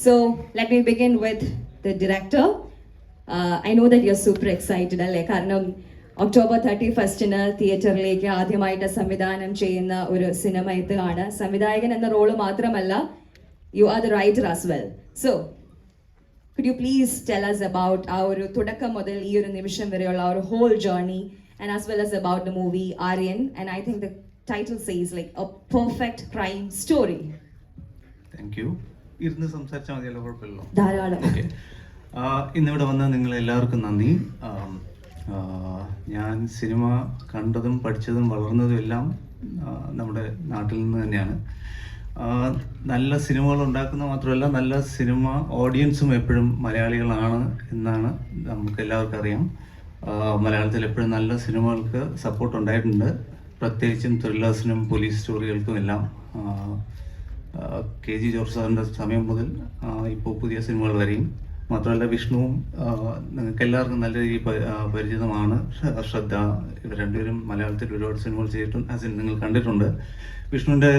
So let me begin with the director. I know that you're super excited അല്ലേ, കാരണം October 31 തിയേറ്ററിലേക്ക് ആദ്യമായിട്ട് സംവിധാനം ചെയ്യുന്ന ഒരു സിനിമ എത്തുകയാണ്. സംവിധായകൻ എന്ന റോള് മാത്രമല്ല, you are the writer as well. So could you please tell us about ആ ഒരു തുടക്കം മുതൽ ഈ ഒരു നിമിഷം വരെയുള്ള ആ ഒരു whole journey, and as well as about the movie Aryan, and I think the title says like a perfect crime story. Thank you. ഇരുന്ന് സംസാരിച്ചാൽ മതിയല്ലോ, കുഴപ്പമില്ലല്ലോ. ധാരാളം. ഓക്കെ, ഇന്നിവിടെ വന്ന നിങ്ങൾ എല്ലാവർക്കും നന്ദി. ഞാൻ സിനിമ കണ്ടതും പഠിച്ചതും വളർന്നതും എല്ലാം നമ്മുടെ നാട്ടിൽ നിന്ന് തന്നെയാണ്. നല്ല സിനിമകൾ ഉണ്ടാക്കുന്ന മാത്രമല്ല, നല്ല സിനിമ ഓഡിയൻസും എപ്പോഴും മലയാളികളാണ് എന്നാണ് നമുക്ക് എല്ലാവർക്കും അറിയാം. മലയാളത്തിൽ എപ്പോഴും നല്ല സിനിമകൾക്ക് സപ്പോർട്ട് ഉണ്ടായിട്ടുണ്ട്, പ്രത്യേകിച്ചും ത്രില്ലേഴ്സിനും പോലീസ് സ്റ്റോറികൾക്കും എല്ലാം. കെ ജി ജോർജ് സാറിൻ്റെ സമയം മുതൽ ഇപ്പോൾ പുതിയ സിനിമകൾ വരെയും. മാത്രമല്ല വിഷ്ണുവും നിങ്ങൾക്ക് എല്ലാവർക്കും നല്ല രീതിയിൽ പരിചിതമാണ്. ശ്രദ്ധ, ഇവർ രണ്ടുപേരും മലയാളത്തിൽ ഒരുപാട് സിനിമകൾ ചെയ്തിട്ടുണ്ട്, നിങ്ങൾ കണ്ടിട്ടുണ്ട്. വിഷ്ണുവിൻ്റെ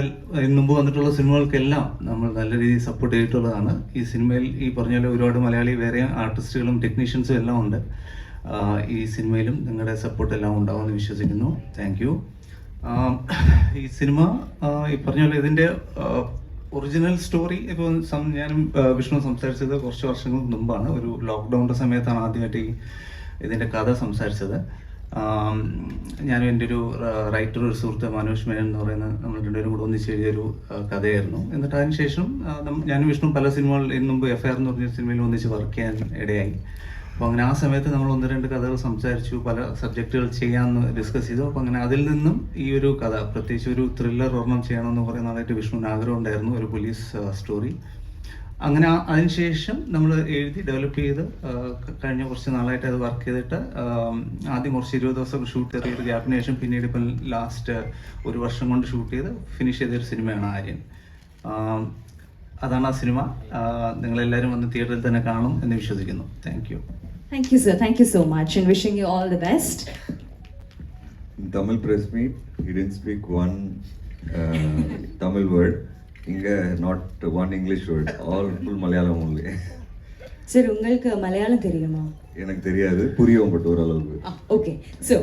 മുമ്പ് വന്നിട്ടുള്ള സിനിമകൾക്കെല്ലാം നമ്മൾ നല്ല രീതിയിൽ സപ്പോർട്ട് ചെയ്തിട്ടുള്ളതാണ്. ഈ സിനിമയിൽ ഈ പറഞ്ഞ പോലെ ഒരുപാട് മലയാളി വേറെ ആർട്ടിസ്റ്റുകളും ടെക്നീഷ്യൻസും എല്ലാം ഉണ്ട്. ഈ സിനിമയിലും നിങ്ങളുടെ സപ്പോർട്ട് എല്ലാം ഉണ്ടാവുമെന്ന് വിശ്വസിക്കുന്നു. Thank you. ഈ സിനിമ ഈ പറഞ്ഞ പോലെ ഇതിൻ്റെ ഒറിജിനൽ സ്റ്റോറി ഇപ്പോൾ ഞാനും വിഷ്ണു സംസാരിച്ചത് കുറച്ച് വർഷങ്ങൾക്ക് മുമ്പാണ്. ഒരു ലോക്ക്ഡൗണിൻ്റെ സമയത്താണ് ആദ്യമായിട്ട് ഇതിൻ്റെ കഥ സംസാരിച്ചത്. ഞാനും എൻ്റെ ഒരു റൈറ്റർ, ഒരു സുഹൃത്ത് മനോജ് മേനൻ എന്ന് പറയുന്ന നമ്മൾ രണ്ടുപേരും കൂടെ ഒന്നിച്ച് എഴുതിയൊരു കഥയായിരുന്നു. എന്നിട്ട് അതിന് ശേഷം ഞാനും വിഷ്ണു പല സിനിമകൾ ഇതിനു മുമ്പ് FIR എന്ന് പറഞ്ഞ സിനിമയിൽ ഒന്നിച്ച് വർക്ക് ചെയ്യാൻ ഇടയായി. അപ്പോൾ അങ്ങനെ ആ സമയത്ത് നമ്മൾ 1-2 കഥകൾ സംസാരിച്ചു, പല സബ്ജക്റ്റുകൾ ചെയ്യാമെന്ന് ഡിസ്കസ് ചെയ്തു. അപ്പോൾ അങ്ങനെ അതിൽ നിന്നും ഈ ഒരു കഥ, പ്രത്യേകിച്ച് ഒരു ത്രില്ലർ ഒരെണ്ണം ചെയ്യണമെന്ന് കുറേ നാളായിട്ട് വിഷ്ണുവിന് ആഗ്രഹം ഉണ്ടായിരുന്നു, ഒരു പോലീസ് സ്റ്റോറി. അങ്ങനെ അതിനുശേഷം നമ്മൾ എഴുതി ഡെവലപ്പ് ചെയ്ത് കഴിഞ്ഞ കുറച്ച് നാളായിട്ട് അത് വർക്ക് ചെയ്തിട്ട് ആദ്യം കുറച്ച് 20 ദിവസം ഷൂട്ട് ചെറിയൊരു ഗ്യാപ്പിന് ശേഷം പിന്നീട് ഇപ്പം ലാസ്റ്റ് 1 വർഷം കൊണ്ട് ഷൂട്ട് ചെയ്ത് ഫിനിഷ് ചെയ്തൊരു സിനിമയാണ് ആര്യൻ. അതാണ് ആ സിനിമ. നിങ്ങളെല്ലാവരും വന്ന് തിയേറ്ററിൽ തന്നെ കാണും എന്ന് വിശ്വസിക്കുന്നു. Thank you. Thank you, sir. Thank you so much, and wishing you all the best. Tamil press meet, he didn't speak one Tamil word. Inga not one English word, all full Malayalam only. Sir, உங்களுக்கு மலையாளம் தெரியுமா? எனக்கு தெரியாது, புரியும் but ஓரளவுக்கு. Okay. So,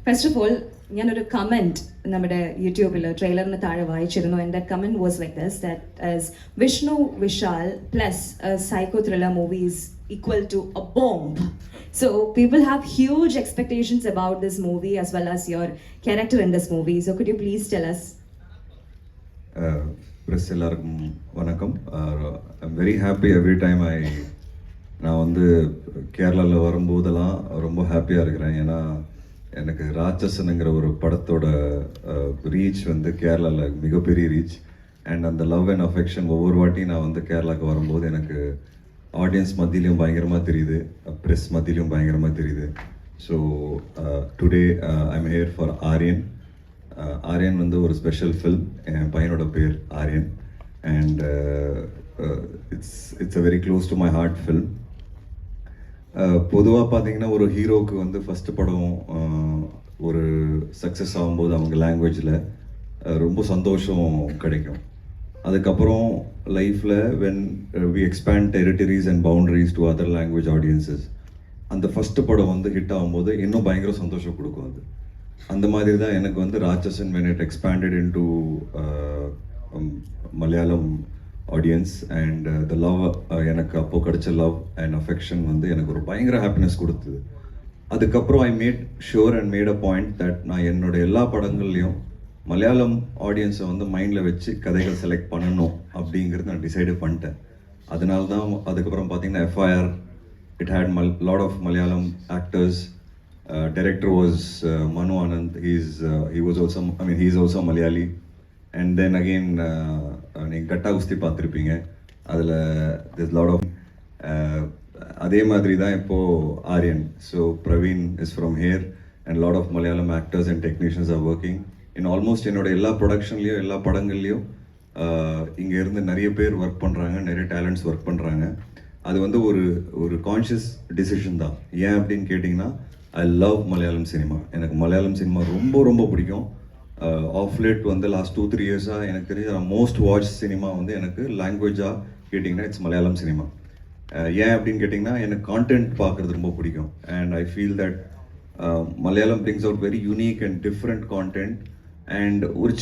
first of all, ഞാനൊരു comment നമ്മുടെ യൂട്യൂബിൽ ട്രെയിലറിന് താഴെ വായിച്ചിരുന്നു. And that comment was like this, that as Vishnu Vishal plus psycho thriller movie is equal to a bomb. So people have huge expectations about this movie as well as your character in this movie. So could you please tell us? Press எல்லாருக்கும் வணக்கம். I'm very happy every time நான் வந்து கேரளாவில் வரும்போதெல்லாம் ரொம்ப ஹாப்பியாக இருக்கிறேன். ஏன்னா எனக்கு ராட்சசனுங்கிற ஒரு படத்தோட ரீச் வந்து கேரளாவில் மிகப்பெரிய ரீச். அண்ட் அந்த லவ் அண்ட் அஃபெக்ஷன் ஒவ்வொரு வாட்டியும் நான் வந்து கேரளாவுக்கு வரும்போது எனக்கு ஆடியன்ஸ் மத்தியிலையும் பயங்கரமாக தெரியுது, ப்ரெஸ் மத்தியிலையும் பயங்கரமாக தெரியுது. So today I'm here for Aryan. Aryan வந்து ஒரு ஸ்பெஷல் ஃபில்ம். என் பையனோட பேர் Aryan. And it's a very close to my heart film. பொதுவாக பார்த்தீங்கன்னா ஒரு ஹீரோவுக்கு வந்து ஃபஸ்ட்டு படம் ஒரு சக்ஸஸ் ஆகும்போது அவங்க லாங்குவேஜில் ரொம்ப சந்தோஷம் கிடைக்கும். அதுக்கப்புறம் லைஃப்பில் when we expand territories and boundaries to other language audiences, அந்த ஃபஸ்ட்டு படம் வந்து ஹிட் ஆகும்போது இன்னும் பயங்கர சந்தோஷம் கொடுக்கும். அது அந்த மாதிரி தான் எனக்கு வந்து Ratsasan when it expanded into Malayalam audience and the love, எனக்கு அப்போது கிடைச்ச லவ் அண்ட் அஃபெக்ஷன் வந்து எனக்கு ஒரு பயங்கர ஹாப்பினஸ் கொடுத்தது. அதுக்கப்புறம் I made sure and made a point that நான் என்னோட எல்லா படங்கள்லையும் மலையாளம் ஆடியன்ஸை வந்து மைண்டில் வச்சு கதைகள் செலக்ட் பண்ணணும் அப்படிங்கிறது நான் டிசைடு பண்ணிட்டேன். அதனால தான் அதுக்கப்புறம் பார்த்தீங்கன்னா FIR, it had lot of Malayalam actors. Director was Manu Anand. he is also Malayali. And then again நீங்கள் கட்டா குஸ்தி பார்த்துருப்பீங்க, அதில் திஸ் லாட் ஆஃப் அதே மாதிரி தான் இப்போது Aryan. So Praveen is from here and lot of Malayalam actors and technicians are working in almost என்னோட எல்லா ப்ரொடக்ஷன்லேயும் எல்லா படங்கள்லேயும் இங்கே இருந்து நிறைய பேர் ஒர்க் பண்ணுறாங்க, நிறைய டேலண்ட்ஸ் ஒர்க் பண்ணுறாங்க. அது வந்து ஒரு கான்ஷியஸ் டிசிஷன் தான். ஏன் அப்படின்னு கேட்டிங்கன்னா, ஐ லவ் மலையாளம் சினிமா. எனக்கு மலையாளம் சினிமா ரொம்ப ரொம்ப பிடிக்கும். ஆஃப் லேட் வந்து லாஸ்ட் 2-3 இயர்ஸாக எனக்கு தெரிஞ்ச மோஸ்ட் வாட்ச் சினிமா வந்து எனக்கு லாங்குவேஜாக கேட்டிங்கன்னா இட்ஸ் மலையாளம் சினிமா. ஏன் அப்படின்னு கேட்டிங்கன்னா எனக்கு கான்டென்ட் பார்க்குறது ரொம்ப பிடிக்கும். And I feel that Malayalam brings out very unique and different content. And ஒரு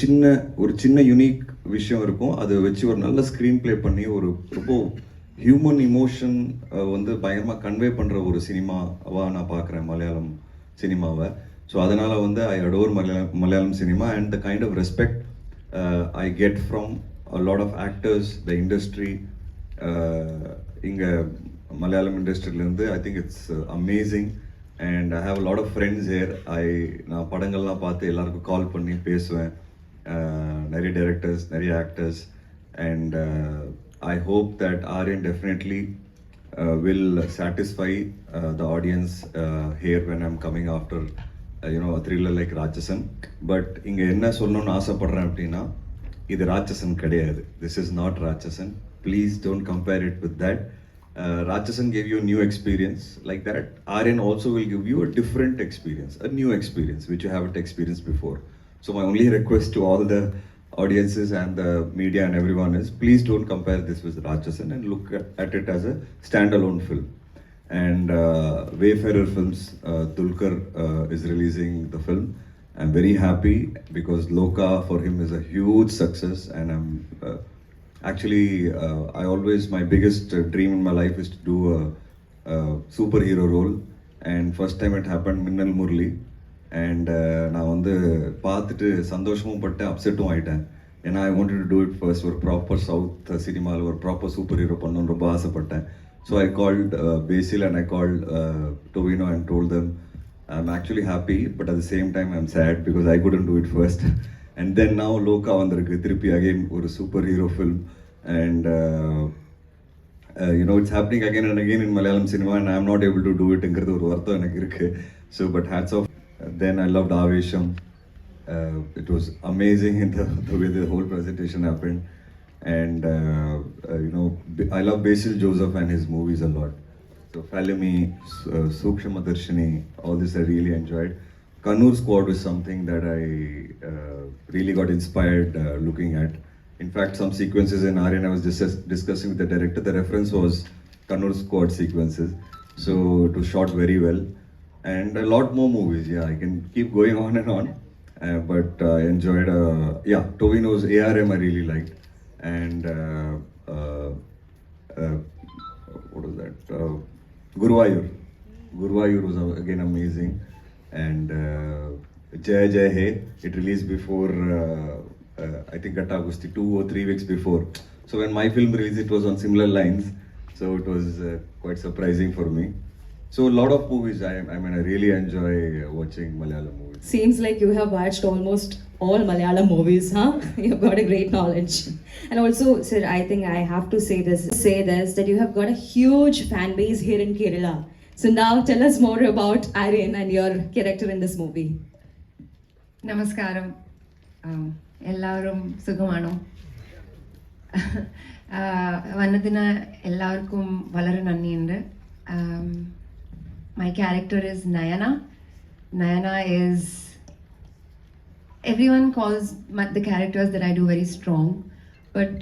சின்ன யூனிக் விஷயம் இருக்கும், அதை வச்சு ஒரு நல்ல ஸ்க்ரீன் ப்ளே பண்ணி ஒரு ரொம்ப ஹியூமன் இமோஷன் வந்து பயங்கரமாக கன்வே பண்ணுற ஒரு சினிமாவாக நான் பார்க்குறேன் மலையாளம் சினிமாவை. ஸோ அதனால் வந்து I adore Malayalam cinema and the kind of respect I get from a lot of actors, the industry. இங்கே மலையாளம் இண்டஸ்ட்ரியிலேருந்து I think it's amazing. And I have lot of friends here. நான் படங்கள்லாம் பார்த்து எல்லாருக்கும் கால் பண்ணி பேசுவேன், நிறைய டைரக்டர்ஸ், நிறைய actors. And I hope that Aryan definitely will satisfy the audience here when I'm coming after a thriller like Ratsasan. But இங்கே என்ன சொல்லணும்னு ஆசைப்படுறேன் அப்படின்னா, இது ராட்சசன் கிடையாது. This is not Ratsasan. Please don't compare it with that. Ratchasan gave you a new experience. Like that, Aryan also will give you a different experience, a new experience which you haven't experienced before. So my only request to all the audiences and the media and everyone is, please don't compare this with Ratchasan and look at it as a standalone film. And Wayfarer Films, Dulquer is releasing the film. I'm very happy because Loka for him is a huge success, and I'm actually my biggest dream in my life is to do a superhero role, and first time it happened Minnal Murli. And நான் வந்து பார்த்துட்டு சந்தோஷமும் பட்டேன், அப்செட்டும் ஆகிட்டேன். ஏன்னா I wanted to do it first. ஒரு proper south சினிமாவில் ஒரு ப்ராப்பர் சூப்பர் ஹீரோ பண்ணணும்னு ரொம்ப ஆசைப்பட்டேன். So I called Basil and I called Tovino and told them I'm actually happy, but at the same time I'm sad because I couldn't do it first. And then now Loka வந்திருக்கு திருப்பி again ஒரு super hero film. And it's happening again and again in Malayalam cinema, and I'm not able to do it ங்கிறது ஒரு வருத்தம் எனக்கு இருக்கு. So but hats off. Then I loved Avesham. It was amazing in the way the whole presentation happened. And I love Basil Joseph and his movies a lot. So Falimi, Sukshamadarshini, all this I really enjoyed. Kannur Squad was something that I really got inspired looking at. In fact, some sequences in Aryan I was discussing with the director. The reference was Kannur Squad sequences. So it was shot very well. And a lot more movies. Yeah, I can keep going on and on. But I enjoyed, Tovino's ARM I really liked. And what was that? Guruvayur. Guruvayur was again amazing. And Jai Jai Hey, it released before, I think Agusti 2 or 3 weeks before. So when my film released, it was on similar lines. So it was quite surprising for me. So a lot of movies, I really enjoy watching Malayalam movies. Seems like you have watched almost all Malayalam movies, huh? You've got a great knowledge. And also, sir, I think I have to say this, that you have got a huge fan base here in Kerala. So now tell us more about Aryan and your character in this movie. Namaskaram. Ellarum sugamaano. Vannadina ellarkum valare nanniyundu. My character is Nayana. Nayana is, everyone calls the characters that I do very strong, but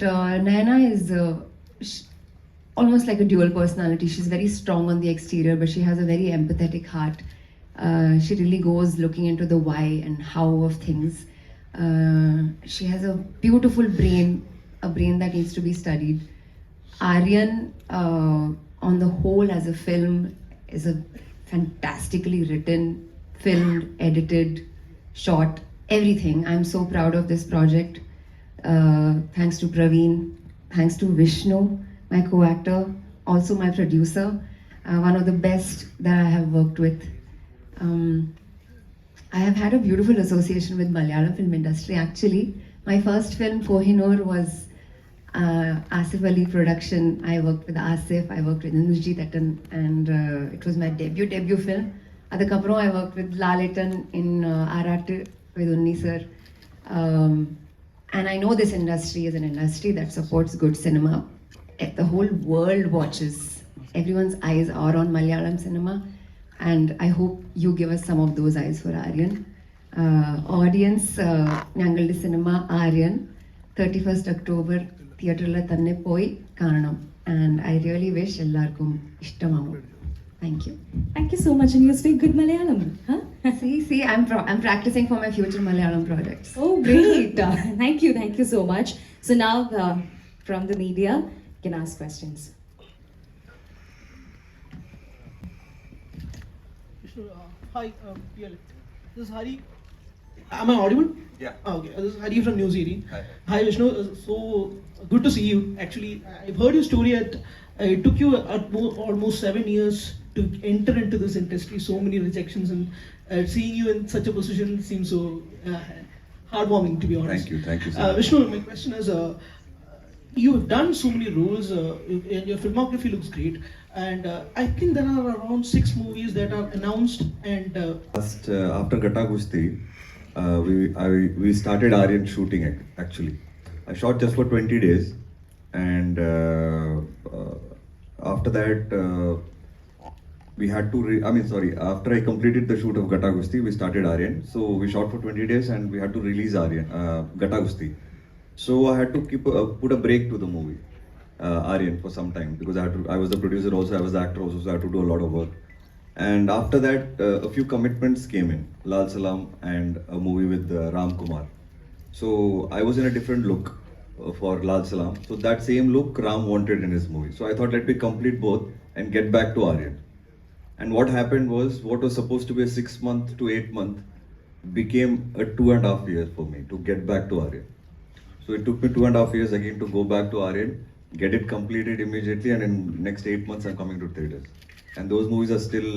Nayana is almost like a dual personality. She's very strong on the exterior, but she has a very empathetic heart. She really goes looking into the why and how of things. She has a beautiful brain, a brain that needs to be studied. Aryan, on the whole, as a film, is a fantastically written, filmed, edited, shot, everything. I'm so proud of this project. Thanks to Praveen, thanks to Vishnu, my co-actor, also my producer, one of the best that I have worked with. I have had a beautiful association with Malayalam film industry. Actually, my first film, Kohinoor, was Asif Ali production. I worked with Asif, I worked with Indrajit Attan, and it was my debut film. Adukapro I worked with Lalitan in Arattu with Unni sir. And I know this industry is an industry that supports good cinema. The whole world watches. Everyone's eyes are on Malayalam cinema, and I hope you give us some of those eyes for Aryan. Audience, Nyangalde Cinema Aryan, 31st October. തിയേറ്ററിൽ തന്നെ പോയി കാണണം. And I really wish എല്ലാവർക്കും ഇഷ്ടമാവും. Thank you. Thank you so much, and you speak good Malayalam, huh? See, I'm practicing for my future Malayalam projects. Oh, great! Thank you so much. So now, from the media, you can ask questions. Vishnu, hi, PL. This is Hari. Am I audible? Yeah. Okay. This is Hari from News 18. Hi. Hi, Vishnu. So good to see you. Actually, I've heard your story. It took you almost 7 years to enter into this industry. So many rejections, and seeing you in such a position seems so heartwarming, to be honest. Thank you so much. Vishnu, my question is, you have done so many roles, and your filmography looks great. And I think there are around 6 movies that are announced. And Last after Gata Gusti, we started AARYAN shooting actually. I shot just for 20 days, and after that we had to. After I completed the shoot of Gata Gusti, we started AARYAN. So we shot for 20 days, and we had to release AARYAN Gata Gusti. So I had to put a break to the movie AARYAN for some time, because I was the producer also, I was the actor also, so I had to do a lot of work. And after that, a few commitments came in, Lal Salam and a movie with Ram Kumar. So I was in a different look for Lal Salam. So that same look Ram wanted in his movie. So I thought, let me complete both and get back to AARYAN. And what happened was, what was supposed to be a 6 month to 8 month became a 2.5 years for me to get back to AARYAN. So it took me 2.5 years again to go back to AARYAN, get it completed immediately, and in next 8 months I'm coming to theaters. And those movies are still,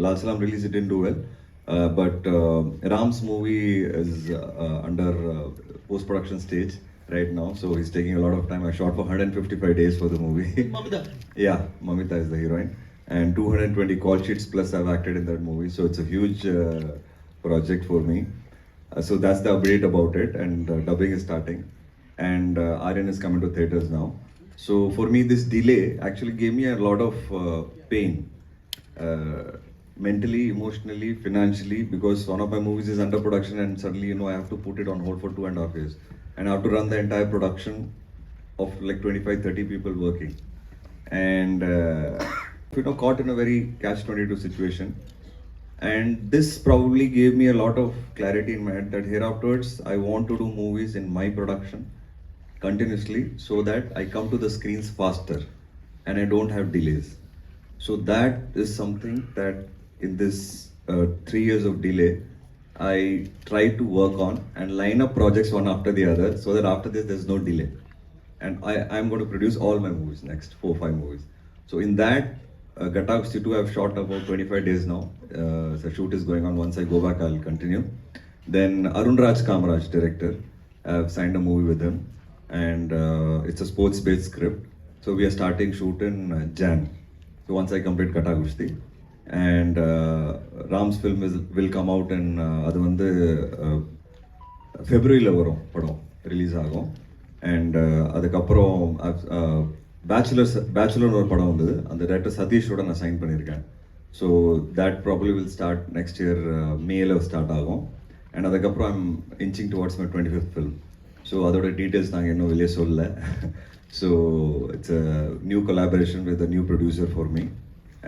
Lal Salam release, it didn't do well. But Ram's movie is under post-production stage right now, so he's taking a lot of time. I shot for 155 days for the movie. Mamita. Yeah, Mamita is the heroine. And 220 call sheets plus I've acted in that movie, so it's a huge project for me. So that's the update about it, and dubbing is starting. And AARYAN is coming to theaters now. So for me, this delay actually gave me a lot of pain. Mentally, emotionally, financially, because one of my movies is under production, and suddenly, I have to put it on hold for 2.5 years. And I have to run the entire production of like 25-30 people working. And, caught in a very catch-22 situation. And this probably gave me a lot of clarity in my head that here afterwards, I want to do movies in my production continuously, so that I come to the screens faster and I don't have delays. So that is something that in this 3 years of delay, I try to work on and line up projects one after the other, so that after this there's no delay. And I'm going to produce all my movies, next 4-5 movies. So in that, Gata Gusti 2 I've shot about 25 days now. The shoot is going on. Once I go back, I'll continue. Then Arun Raj Kamaraj, director, I've signed a movie with him. And it's a sports-based script. So we are starting shoot in Jan. So once I complete Gata Gusti, and Ram's film will come out in February padam release agum. And adukaprom Bachelor or padam vandhu, and the director Satish oda na sign pannirken. So that probably will start next year, May la start agum. And adukaprom I'm inching towards my 25th film. So அதோட details நாங்கள் இன்னும் வெளியே சொல்லலை. So it's a new collaboration with a new producer for me.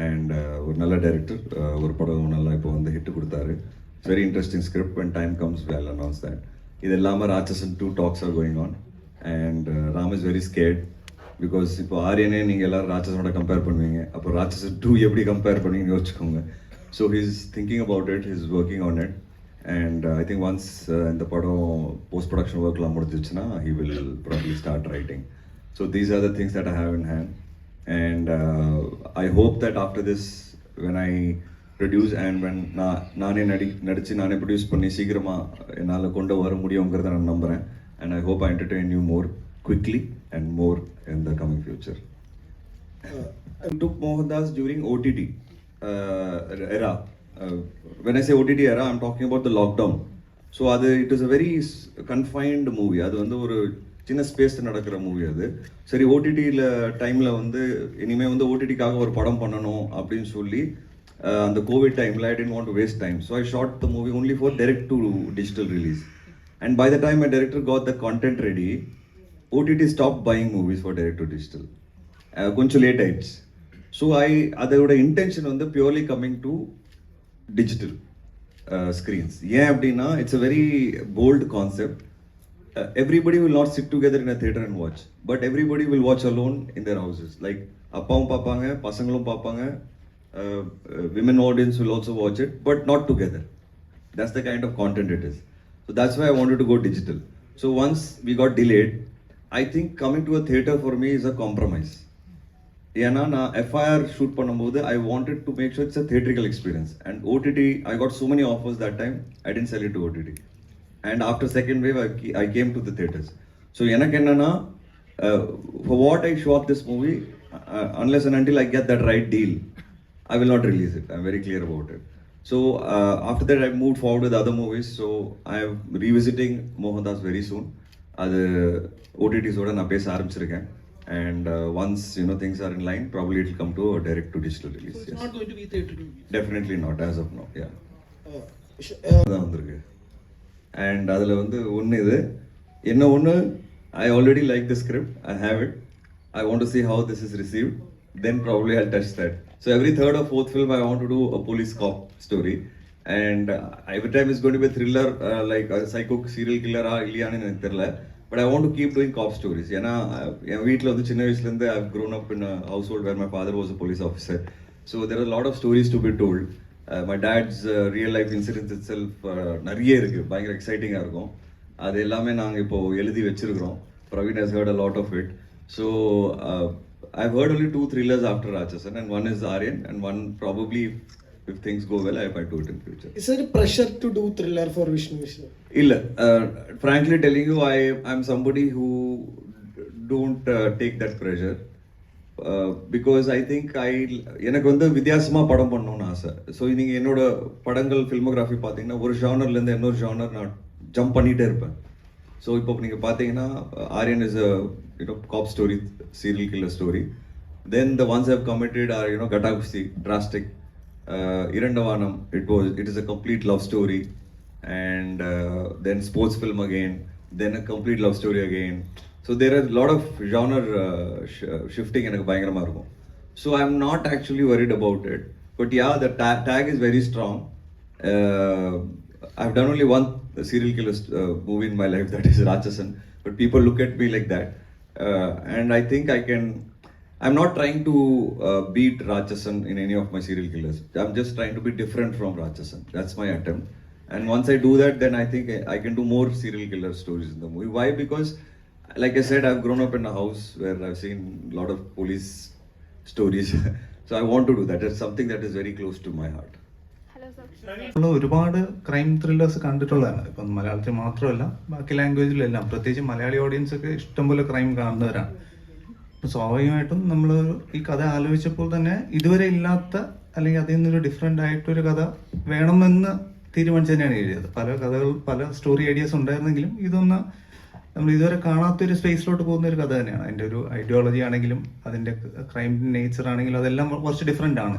And ஒரு நல்ல director, ஒரு படம் நல்லா இப்போ வந்து ஹிட் கொடுத்தாரு. It's very interesting script. when time comes we'll announce that. இது இல்லாமல் ராட்சசன் 2 talks are going on. And Ram is very scared, because இப்போ ஆரியனே நீங்கள் எல்லோரும் ராட்சசனோட கம்பேர் பண்ணுவீங்க, அப்போ ராட்சசன் 2 எப்படி கம்பேர் பண்ணுவீங்கன்னு யோசிச்சுக்கோங்க. So he's thinking about it, he's working on it. And I think once இந்த படம் post-production workலாம் முடிஞ்சிச்சுன்னா he will probably start writing. So these are the things that I have in hand. And I hope that after this, when I produce and when நானே நடிச்சு நானே produce பண்ணி சீக்கிரமாக என்னால் கொண்டு வர முடியுங்கிறத நான் நம்புகிறேன். And I hope I entertain you more quickly and more in the coming future. I took Mohandas during OTT era. When I say OTT era, I'm talking about the lockdown. So it is a very confined movie. அது வந்து ஒரு சின்ன ஸ்பேஸில் நடக்கிற movie. அது சரி ஓடிடியில் டைமில் வந்து இனிமேல் வந்து ஓடிடிக்காக ஒரு படம் பண்ணணும் அப்படின்னு சொல்லி அந்த கோவிட் டைமில் I didn't want to waste time. So I shot the movie only for direct to digital release. And by the time my director got the content ready, OTT stopped buying movies for direct to digital. கொஞ்சம் late ஆயிடுச்சு. So அதோட intention வந்து purely coming to digital screens. ஏன் அப்படின்னா it's a very bold concept. Everybody will not sit together in a theater and watch, but everybody will watch alone in their houses. Like அப்பாவும் பார்ப்பாங்க, பசங்களும் பார்ப்பாங்க, women audience will also watch it, but not together. That's the kind of content it is. So that's why I wanted to go digital. So once we got delayed, I think coming to a theater for me is a compromise. ஏன்னா நான் FIR shoot பண்ணும்போது I wanted to make sure it's a theatrical experience, and OTT I got so many offers that time, I didn't sell it to OTT. And after second wave, I came to the theaters. So, for what I shot this movie, unless and until I get that right deal, I will not release it. I'm very clear about it. So, after that, I moved forward with other movies. So, I'm revisiting Mohandas very soon. That's OTTs oda na pesa aarambichirukken. And once things are in line, probably it will come to a direct to digital release. So it's not going to be theatre release? Definitely not, as of now. Yeah. And அதில் வந்து ஒன்று இது என்ன ஒன்று, I already like the script, I have it, I want to see how this is received, then probably I'll touch that. So every third or fourth film I want to do a police cop story, and every time it's going to be a thriller, like a psycho serial killer இல்லையான்னு எனக்கு தெரியல, but I want to keep doing cop stories. ஏன்னா என் வீட்டில் வந்து சின்ன வயசுலேருந்து I've grown up in a household where my father was a police officer, so there are a lot of stories to be told. My dad's real life incidents itself நிறைய இருக்குது, பயங்கர எக்ஸைட்டிங்காக இருக்கும். அது எல்லாமே நாங்கள் இப்போது எழுதி வச்சுருக்கிறோம். Praveen has heard a lot of it. So I've heard only 2 thrillers after Rachasan, and one is AARYAN, and one probably, if things go well, I might do it in future. Is there a pressure to do thriller for VishnuVishal? Illa, frankly telling you, I'm somebody who don't take that pressure. Because I think எனக்கு வந்து வித்தியாசமாக படம் பண்ணணும்னு ஆசை. So நீங்கள் என்னோட படங்கள் filmography பார்த்தீங்கன்னா ஒரு ஜானர்லேருந்து இன்னொரு ஜானர் நான் ஜம்ப் பண்ணிகிட்டே இருப்பேன். ஸோ இப்போ நீங்கள் பார்த்தீங்கன்னா Aryan is a cop story, serial killer story. Then the ones have committed are Kattakusthi, drastic, Irandavanam, it is a complete love story, and then sports film again, then a complete love story again. So there are a lot of genre shifting எனக்கு பயங்கரமா இருக்கும். So I'm not actually worried about it. But yeah, the tag is very strong. I've done only one serial killer movie in my life, that is Rachasan. But people look at me like that. And I think I'm not trying to beat Rachasan in any of my serial killers. I'm just trying to be different from Rachasan. That's my attempt. And once I do that, then I think I can do more serial killer stories in the movie. Why? Because like I said, I've grown up in a house where I've seen a lot of police stories. So I want to do that. It's something that is very close to my heart. നമ്മൾ ഒരുപാട് crime thrillers കണ്ടിട്ടുള്ളതാണ്. ഇപ്പം മലയാളത്തിൽ മാത്രമല്ല, ബാക്കി ലാംഗ്വേജിലെല്ലാം, പ്രത്യേകിച്ച് Malayali audience ഒക്കെ ഇഷ്ടംപോലെ ക്രൈം കാണുന്നവരാണ്. അപ്പം സ്വാഭാവികമായിട്ടും നമ്മൾ ഈ കഥ ആലോചിച്ചപ്പോൾ തന്നെ ഇതുവരെ ഇല്ലാത്ത, അല്ലെങ്കിൽ അതിൽ നിന്നൊരു ഡിഫറെൻ്റ് ആയിട്ടൊരു കഥ വേണമെന്ന് തീരുമാനിച്ച് തന്നെയാണ് എഴുതിയത്. പല സ്റ്റോറി ഐഡിയാസ് ഉണ്ടായിരുന്നെങ്കിലും ഇതൊന്ന് നമ്മൾ ഇതുവരെ കാണാത്തൊരു സ്പേസിലോട്ട് പോകുന്ന ഒരു കഥ തന്നെയാണ്. അതിൻ്റെ ഒരു ഐഡിയോളജി ആണെങ്കിലും അതിൻ്റെ ക്രൈം നേച്ചർ ആണെങ്കിലും അതെല്ലാം കുറച്ച് ഡിഫറെൻ്റ് ആണ്.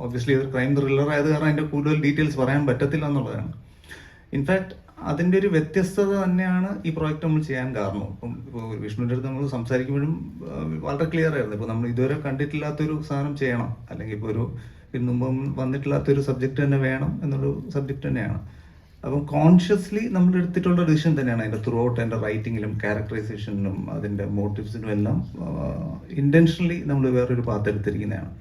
ഒബ്വിയസ്ലി ഒരു ക്രൈം ത്രില്ലർ ആയത് കാരണം അതിൻ്റെ കൂടുതൽ ഡീറ്റെയിൽസ് പറയാൻ പറ്റത്തില്ല എന്നുള്ളതാണ്. ഇൻഫാക്ട് അതിൻ്റെ ഒരു വ്യത്യസ്തത തന്നെയാണ് ഈ പ്രോജക്റ്റ് നമ്മൾ ചെയ്യാൻ കാരണം. ഇപ്പോൾ വിഷ്ണുവിൻ്റെ അടുത്ത് നമ്മൾ സംസാരിക്കുമ്പോഴും വളരെ ക്ലിയർ ആയിരുന്നു, ഇപ്പോൾ നമ്മൾ ഇതുവരെ കണ്ടിട്ടില്ലാത്തൊരു സാധനം ചെയ്യണം, അല്ലെങ്കിൽ ഇപ്പോൾ ഇതിനു മുമ്പ് വന്നിട്ടില്ലാത്തൊരു സബ്ജക്റ്റ് തന്നെ വേണം എന്നൊരു സബ്ജക്റ്റ് തന്നെയാണ്. അപ്പം കോൺഷ്യസ്ലി നമ്മൾ എടുത്തിട്ടുള്ള ഡിസിഷൻ തന്നെയാണ് അതിൻ്റെ ത്രൂ ഔട്ട്. അതിൻ്റെ റൈറ്റിങ്ങിലും ക്യാരക്ടറൈസേഷനിലും അതിൻ്റെ മോട്ടീവ്സിനും എല്ലാം ഇൻറ്റൻഷനലി നമ്മൾ വേറൊരു പാത്ത് എടുത്തിരിക്കുന്നതാണ്.